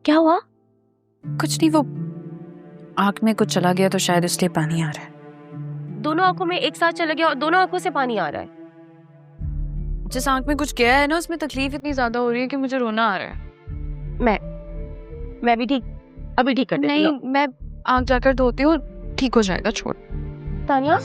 क्या हुआ? कुछ नहीं, वो आँख में कुछ चला गया तो शायद इसलिए पानी आ रहा है। दोनों आंखों में एक साथ चला गया और दोनों आंखों से पानी आ रहा है। जिस आँख में कुछ गया है ना, उसमें तकलीफ इतनी ज्यादा हो रही है कि मुझे रोना आ रहा है। मैं भी अभी ठीक कर देती नहीं, हूँ। मैं आँख जाकर धोती हूँ, ठीक हो जाएगा, छोड़। Tania,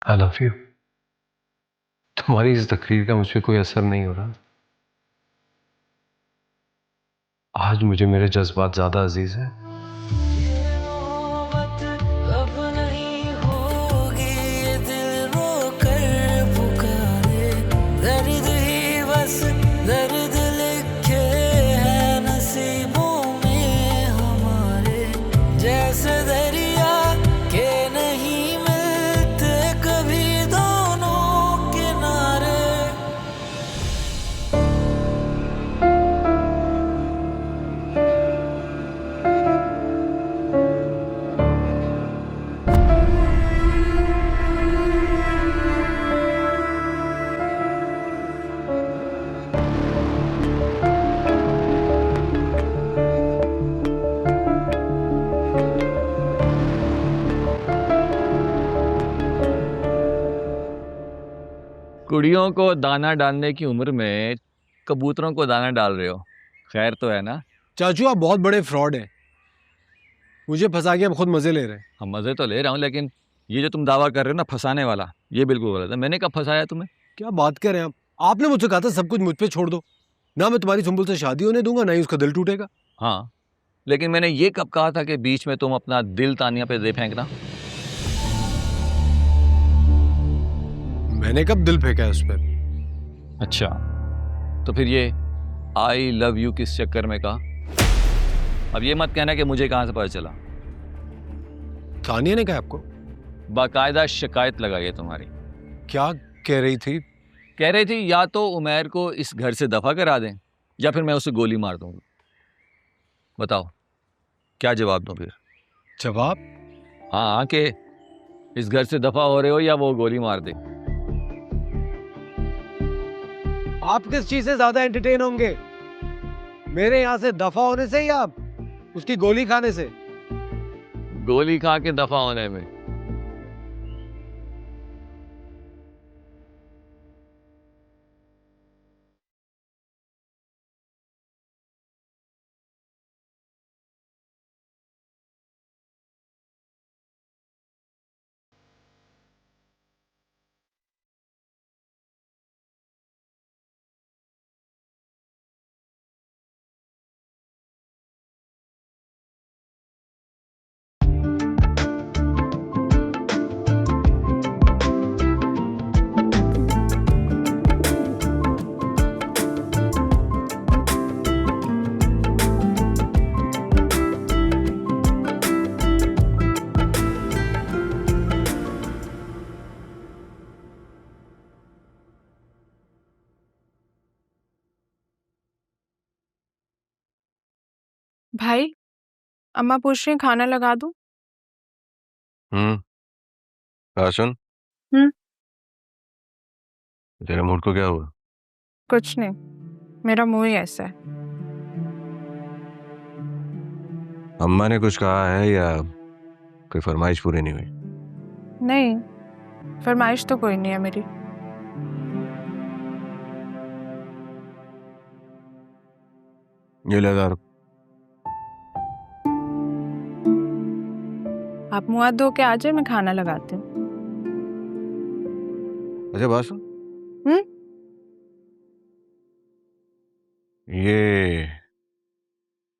I love you. तुम्हारी इस तकरीर का मुझ पर कोई असर नहीं हो रहा। आज मुझे मेरे जज्बात ज्यादा अजीज है। कुड़ियों को दाना डालने की उम्र में कबूतरों को दाना डाल रहे हो, खैर तो है ना? चाचू आप बहुत बड़े फ्रॉड हैं। मुझे फंसा के आप खुद मजे ले रहे हैं। हम मजे तो ले रहा हूँ, लेकिन ये जो तुम दावा कर रहे हो ना फंसाने वाला, ये बिल्कुल गलत है। मैंने कब फंसाया तुम्हें? क्या बात कर रहे हैं आप? आपने मुझसे कहा था सब कुछ मुझ पे छोड़ दो, ना मैं तुम्हारी सुंबुल से शादी होने दूंगा, ना ही उसका दिल टूटेगा। हाँ, लेकिन मैंने ये कब कहा था कि बीच में तुम अपना दिल तानिया पे दे फेंकना? मैंने कब दिल फेंका है उस पर? अच्छा, तो फिर ये आई लव यू किस चक्कर में कहा? अब ये मत कहना कि मुझे कहाँ से पता चला। तानिया ने कहा आपको? बाकायदा शिकायत लगाई है तुम्हारी। क्या कह रही थी? कह रही थी या तो उमैर को इस घर से दफा करा दें या फिर मैं उसे गोली मार दूंगा। बताओ क्या जवाब दूं फिर? जवाब? हाँ, कि इस घर से दफा हो रहे हो या वो गोली मार दे। आप किस चीज से ज्यादा एंटरटेन होंगे, मेरे यहाँ से दफा होने से या उसकी गोली खाने से? गोली खा के दफा होने में। भाई, अम्मा पूछ रही हैं खाना लगा दूं? सुन, तेरे मूड को क्या हुआ? कुछ नहीं, मेरा मुंह ही ऐसा है। अम्मा ने कुछ कहा है या कोई फरमाइश पूरी नहीं हुई? नहीं, फरमाइश तो कोई नहीं है मेरी। ये ले 1000। आप मुंह हाथ धो के आ जाए, मैं खाना लगाती हूँ। अच्छा बात सुन, ये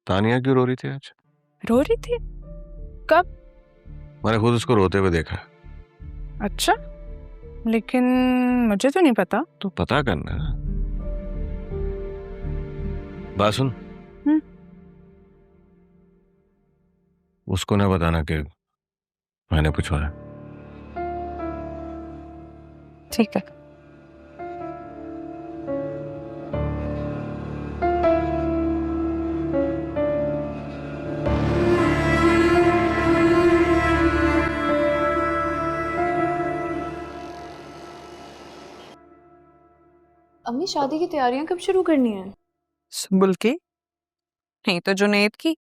तानिया क्यों रो रही थी आज? रो रही थी? कब? मैंने खुद उसको रोते हुए देखा। अच्छा, लेकिन मुझे तो नहीं पता। तो पता करना। बात सुन, उसको ना बताना कि मैंने पूछवाया। ठीक है। अम्मी शादी की तैयारियां कब शुरू करनी है? सुबुल की नहीं तो जुनैद की।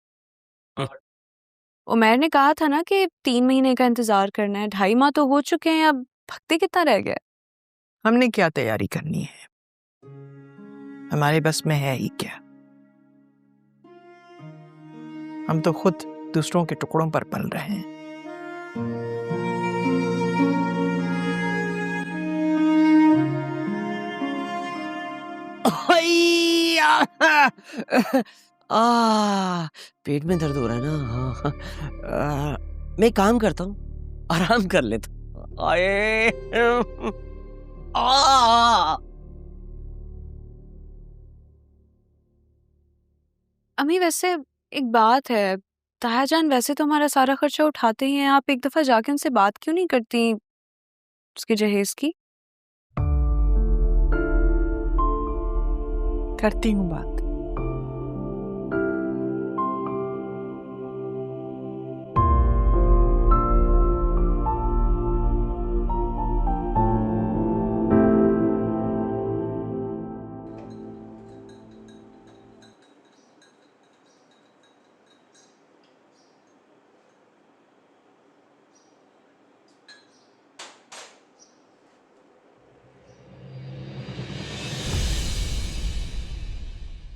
उमैर ने कहा था ना कि 3 महीने का इंतजार करना है। 2.5 माह तो हो चुके हैं, अब भक्ति कितना रह गया? हमने क्या तैयारी करनी है, हमारे बस में है ही क्या। हम तो खुद दूसरों के टुकड़ों पर पल रहे हैं। पेट में दर्द हो रहा है ना। हाँ, मैं एक काम करता हूँ, आराम कर लेता हूँ। आए अम्मी वैसे एक बात है, ताया जान वैसे तो हमारा सारा खर्चा उठाते ही हैं, आप एक दफा जाके उनसे बात क्यों नहीं करती उसके जहेज की? करती हूँ बात।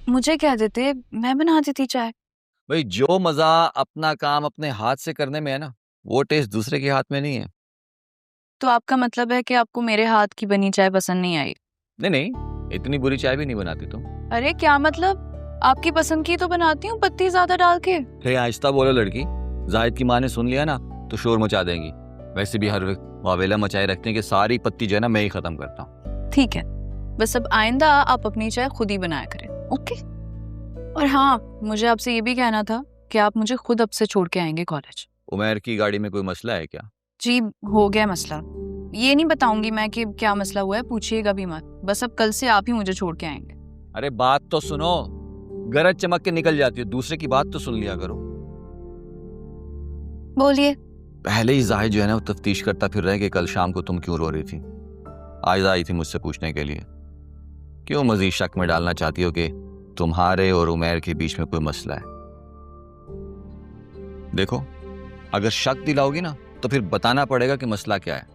मुझे कह देते, मैं बना देती चाय। भाई जो मजा अपना काम अपने हाथ से करने में है ना, वो टेस्ट दूसरे के हाथ में नहीं है। तो आपका मतलब है कि आपको मेरे हाथ की बनी चाय पसंद नहीं आई? नहीं नहीं, इतनी बुरी चाय भी नहीं बनाती तुम। अरे क्या मतलब, आपकी पसंद की तो बनाती हूँ पत्ती ज्यादा डाल के। अरे आहिस्ता बोलो लड़की, जाहिद की माँ ने सुन लिया ना तो शोर मचा देंगी। वैसे भी हर वक्त वावेला मचाए रखते हैं कि सारी पत्ती जो है ना मैं ही खत्म करता हूँ। ठीक है, बस अब आइंदा आप अपनी चाय खुद ही बनाया करें, ओके? और हाँ, मुझे आपसे ये भी कहना था कि आप मुझे खुद अब से छोड़ के आएंगे कॉलेज। उमैर की गाड़ी में कोई मसला है क्या? जी हो गया मसला, ये नहीं बताऊंगी मैं कि क्या मसला हुआ है, पूछिएगा भी मत। बस अब कल से आप ही मुझे छोड़ के आएंगे। अरे बात तो सुनो, गरज चमक के निकल जाती है, दूसरे की बात तो सुन लिया करो। बोलिए। पहले ही जाहिद जो है ना वो तफ्तीश करता फिर रहे कि कल शाम को तुम क्यों रो रही थी। आयजा आई थी मुझसे पूछने के लिए, क्यों मजीद शक में डालना चाहती हो कि तुम्हारे और उमैर के बीच में कोई मसला है। देखो, अगर शक दिलाओगी ना तो फिर बताना पड़ेगा कि मसला क्या है।